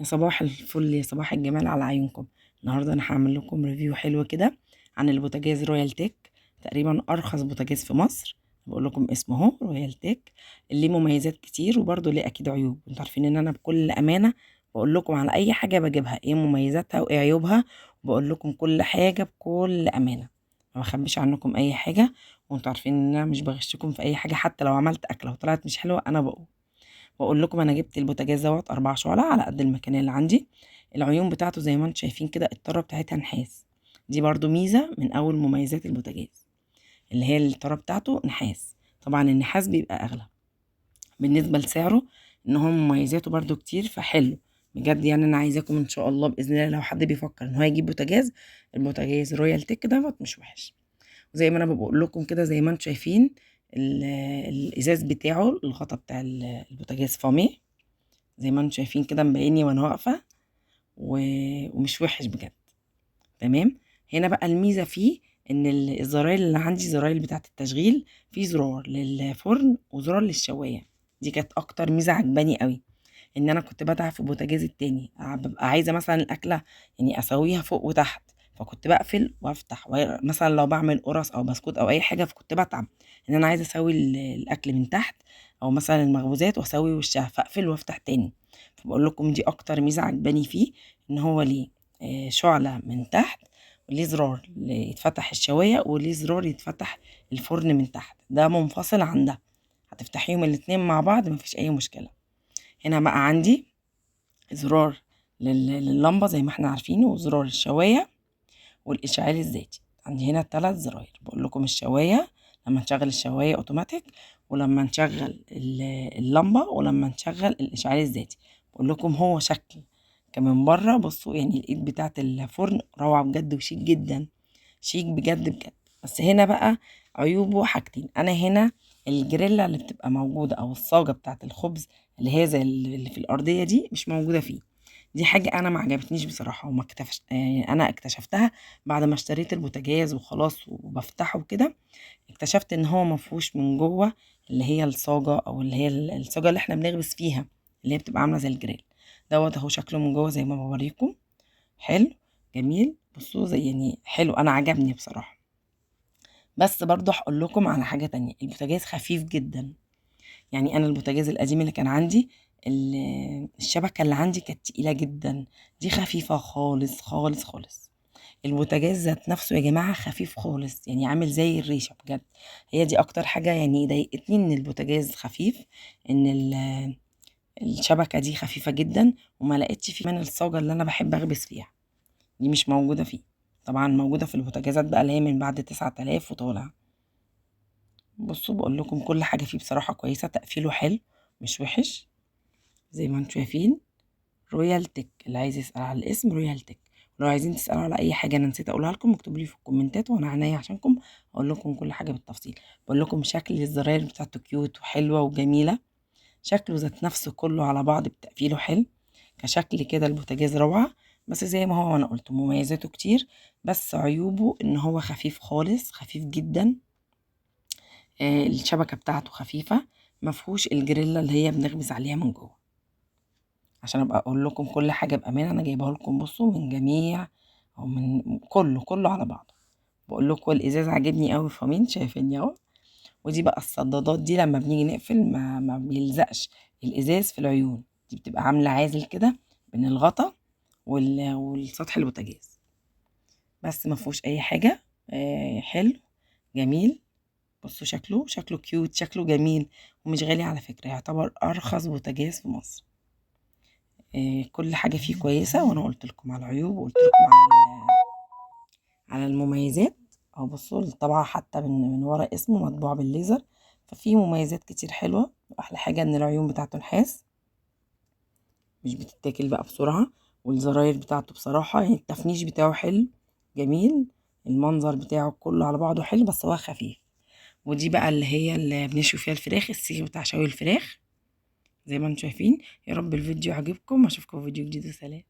يا صباح الفل يا صباح الجمال على عيونكم. النهارده انا هعمل لكم ريفيو حلو كده عن البوتاجاز رويال تيك، تقريبا ارخص بوتاجاز في مصر. بقول لكم اسمه اهو رويال تيك، اللي ليه مميزات كتير وبرضه ليه اكيد عيوب. انتوا عارفين ان انا بكل امانه بقول لكم على اي حاجه بجيبها ايه مميزاتها وايه عيوبها، وبقول لكم كل حاجه بكل امانه، ما بخبيش عنكم اي حاجه. وانتوا عارفين ان انا مش بغشكم في اي حاجه، حتى لو عملت اكله وطلعت مش حلوه انا بقول واقول لكم انا جبت البوتاجاز دوت 4 شعلة على قد المكان اللي عندي. العيون بتاعته زي ما انتم شايفين كده الطاره بتاعتها نحاس، دي برضو ميزه من اول مميزات البوتاجاز، اللي هي الطاره بتاعته نحاس. طبعا النحاس بيبقى اغلى بالنسبه لسعره، ان هو مميزاته برضو كتير فحلو بجد. يعني انا عايزاكم ان شاء الله باذن الله لو حد بيفكر ان هو يجيب بوتاجاز، البوتاجاز رويال تيك دوت مش وحش. زي ما انا بقول لكم كده زي ما انتم شايفين ال- الازاز بتاعه، الغطا بتاع البوتاجاز فامي، زي ما انتم شايفين كده مبيني وانا واقفه ومش وحش بجد. تمام. هنا بقى الميزه فيه ان الزراير اللي عندي زراير بتاعه التشغيل، في زرار للفرن وزرار للشوايه. دي كانت اكتر ميزه عجباني قوي، ان انا كنت بتعب في البوتاجاز التاني ببقى عايزه مثلا الاكله يعني اسويها فوق وتحت، فكنت بقفل وافتح مثلا لو بعمل قرص او بسكوت او اي حاجه، فكنت بتعب ان انا عايزه اسوي الاكل من تحت، او مثلا المخبوزات واسوي وشها فاقفل وافتح تاني. فبقول لكم دي اكتر ميزه عجباني فيه، ان هو ليه شعله من تحت، وليه زرار يتفتح الشوايه، وليه زرار يتفتح الفرن من تحت، ده منفصل عن ده، هتفتحيهم الاتنين مع بعض مفيش اي مشكله. هنا بقى عندي زرار لللمبة زي ما احنا عارفين، وزرار الشواية والإشعال الذاتي. عندي هنا 3 زراير. بقول لكم الشواية لما نشغل الشواية اوتوماتيك، ولما نشغل اللمبة، ولما نشغل الإشعال الذاتي. بقول لكم هو شكل كمان بره، بصوا يعني الإيد بتاعة الفرن روعة بجد وشيك جدا، شيك بجد بجد. بس هنا بقى عيوبه حاجتين. أنا هنا الجريلا اللي بتبقى موجودة أو الصاجة بتاعة الخبز اللي هي زي اللي في الأرضية دي مش موجودة فيه. دي حاجة أنا ما عجبتنيش بصراحة، وما اكتفش يعني أنا اكتشفتها بعد ما اشتريت البوتاجاز وخلاص وبفتحه كده. اكتشفت إن هو مفهوش من جوه اللي هي الصاجة، أو اللي هي الصاجة اللي احنا بنخبز فيها، اللي هي بتبقى عاملة زي الجريل دوت اهو. شكله من جوه زي ما بوريكم حلو جميل، بصوا زي يعني حلو، أنا عجبني بصراحة. بس برضه هقول لكم على حاجة تانية، البوتاجاز خفيف جدا. يعني انا البوتاجاز القديم اللي كان عندي الشبكة اللي عندي كانت تقيلة جدا، دي خفيفة خالص خالص خالص. البوتاجاز ذات نفسه يا جماعة خفيف خالص، يعني عامل زي الريشة بجد. هي دي اكتر حاجة يعني ضايقتني، ان البوتاجاز خفيف، ان الشبكة دي خفيفة جدا، وما لقيتش فيه من الصاجة اللي انا بحب اخبز فيها، دي مش موجودة فيه. طبعا موجودة في البوتاجازات بقى اللي هي من بعد 9000 وطالع. بصوا بقول لكم كل حاجة فيه بصراحة كويسة، تقفيله حلو مش وحش زي ما انتم شايفين. رويال تك، اللي عايز يسأل على الاسم رويال تك. ولو عايزين تسألوا على اي حاجة انا نسيت اقولها لكم اكتبوا لي في الكومنتات، وانا عينيا عشانكم اقول لكم كل حاجة بالتفصيل. بقول لكم شكل الزراير بتاعته كيوت وحلوة وجميلة، شكله ذات نفسه كله على بعض بتقفيله حلو، كشكل كده البوتاجاز روعة. بس زي ما هو انا قلت مميزاته كتير، بس عيوبه ان هو خفيف خالص، خفيف جدا. الشبكة بتاعته خفيفة، مفهوش الجريلا اللي هي بنخبز عليها من جوه. عشان ابقى اقول لكم كل حاجه بامانه، انا جايبها لكم بصوا من جميع، او من كله على بعضه. بقول لكم الازاز عاجبني قوي، فمين شايفيني اهو. ودي بقى الصدادات دي لما بنيجي نقفل ما بيلزقش الازاز في العيون، دي بتبقى عامله عازل كده بين الغطا والسطح البوتاجاز. بس ما فيهوش اي حاجه. حلو جميل. بصوا شكله كيوت، شكله جميل، ومش غالي على فكره، يعتبر ارخص بوتاجاز في مصر. كل حاجة فيه كويسة، وأنا قلت لكم على العيوب وقلت لكم على المميزات. أو بصوا الطبعة حتى من ورا اسمه مطبوع بالليزر، ففيه مميزات كتير حلوة. وأحلى حاجة إن العيون بتاعته نحاس، مش بتتاكل بقى بسرعة. والزراير بتاعته بصراحة يعني التفنيش بتاعه حلو جميل، المنظر بتاعه كله على بعضه حلو، بس هو خفيف. ودي بقى اللي هي اللي بنشوي فيها الفراخ، السيخ بتاع شوي الفراخ زي ما انتم شايفين. يا رب الفيديو عجبكم، اشوفكم في فيديو جديد وسلام.